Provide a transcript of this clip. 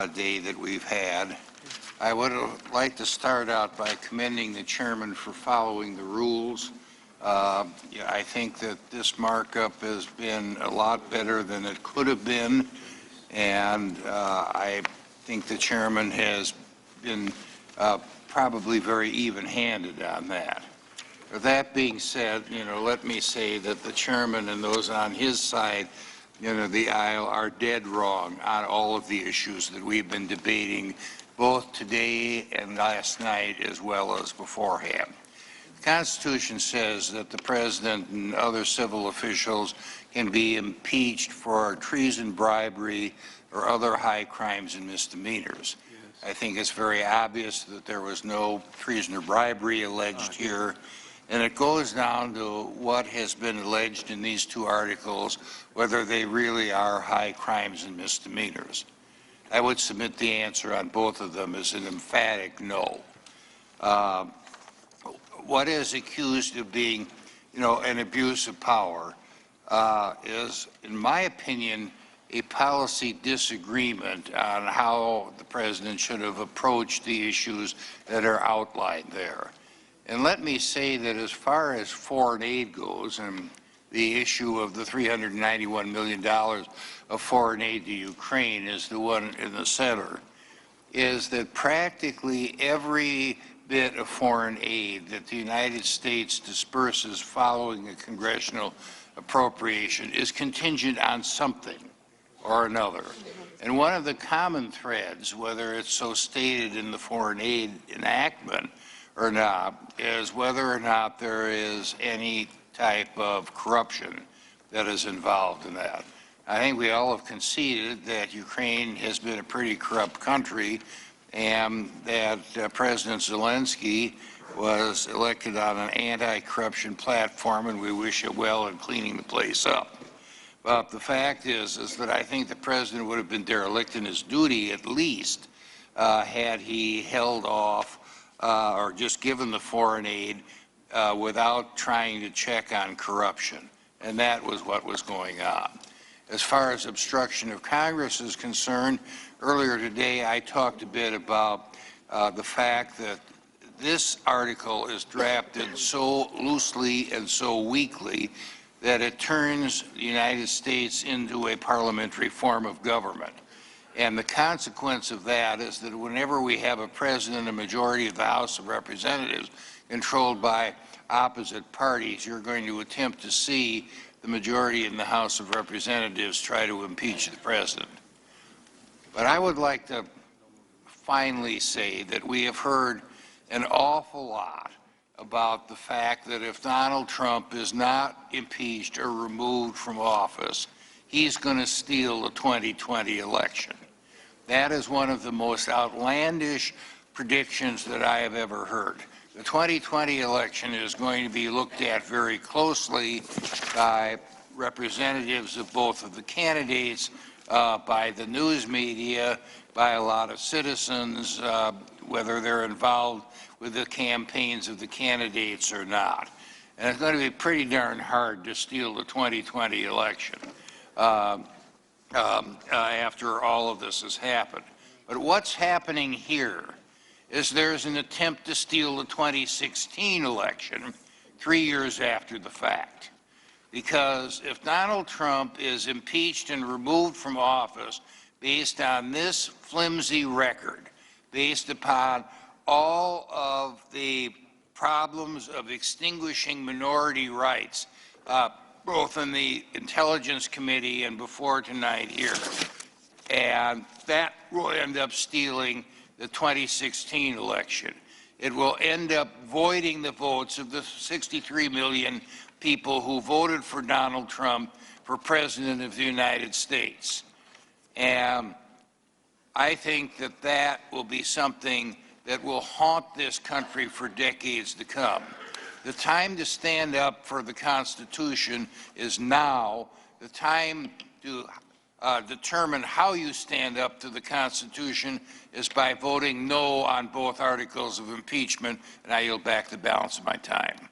day that we've had. I would like to start out by commending the chairman for following the rules. I think that this markup has been a lot better than it could have been, and I think the chairman has been probably very even-handed on that. With that being said, let me say that the chairman and those on his side the aisle are dead wrong on all of the issues that we've been debating both today and last night as well as beforehand. The Constitution says that the President and other civil officials can be impeached for treason, bribery, or other high crimes and misdemeanors. Yes. I think it's very obvious that there was no treason or bribery alleged here. And it goes down to what has been alleged in these two articles, whether they really are high crimes and misdemeanors. I would submit the answer on both of them is an emphatic no. What is accused of being, an abuse of power is, in my opinion, a policy disagreement on how the President should have approached the issues that are outlined there. And let me say that as far as foreign aid goes, and the issue of the $391 million of foreign aid to Ukraine is the one in the center, is that practically every bit of foreign aid that the United States disperses following a congressional appropriation is contingent on something or another. And one of the common threads, whether it's so stated in the foreign aid enactment or not, is whether or not there is any type of corruption that is involved in that. I think we all have conceded that Ukraine has been a pretty corrupt country and that President Zelensky was elected on an anti-corruption platform, and we wish it well in cleaning the place up. But the fact is that I think the President would have been derelict in his duty at least had he held off or just given the foreign aid without trying to check on corruption. And that was what was going on. As far as obstruction of Congress is concerned, earlier today I talked a bit about the fact that this article is drafted so loosely and so weakly that it turns the United States into a parliamentary form of government. And the consequence of that is that whenever we have a president, a majority of the House of Representatives controlled by opposite parties, you're going to attempt to see the majority in the House of Representatives try to impeach the president. But I would like to finally say that we have heard an awful lot about the fact that if Donald Trump is not impeached or removed from office, he's going to steal the 2020 election. That is one of the most outlandish predictions that I have ever heard. The 2020 election is going to be looked at very closely by representatives of both of the candidates, by the news media, by a lot of citizens, whether they're involved with the campaigns of the candidates or not. And it's going to be pretty darn hard to steal the 2020 election. After all of this has happened. But what's happening here is there's an attempt to steal the 2016 election 3 years after the fact. Because if Donald Trump is impeached and removed from office based on this flimsy record, based upon all of the problems of extinguishing minority rights, both in the Intelligence Committee and before tonight here, and that will end up stealing the 2016 election. It will end up voiding the votes of the 63 million people who voted for Donald Trump for President of the United States. And I think that that will be something that will haunt this country for decades to come. The time to stand up for the Constitution is now. The time to determine how you stand up to the Constitution is by voting no on both articles of impeachment, and I yield back the balance of my time.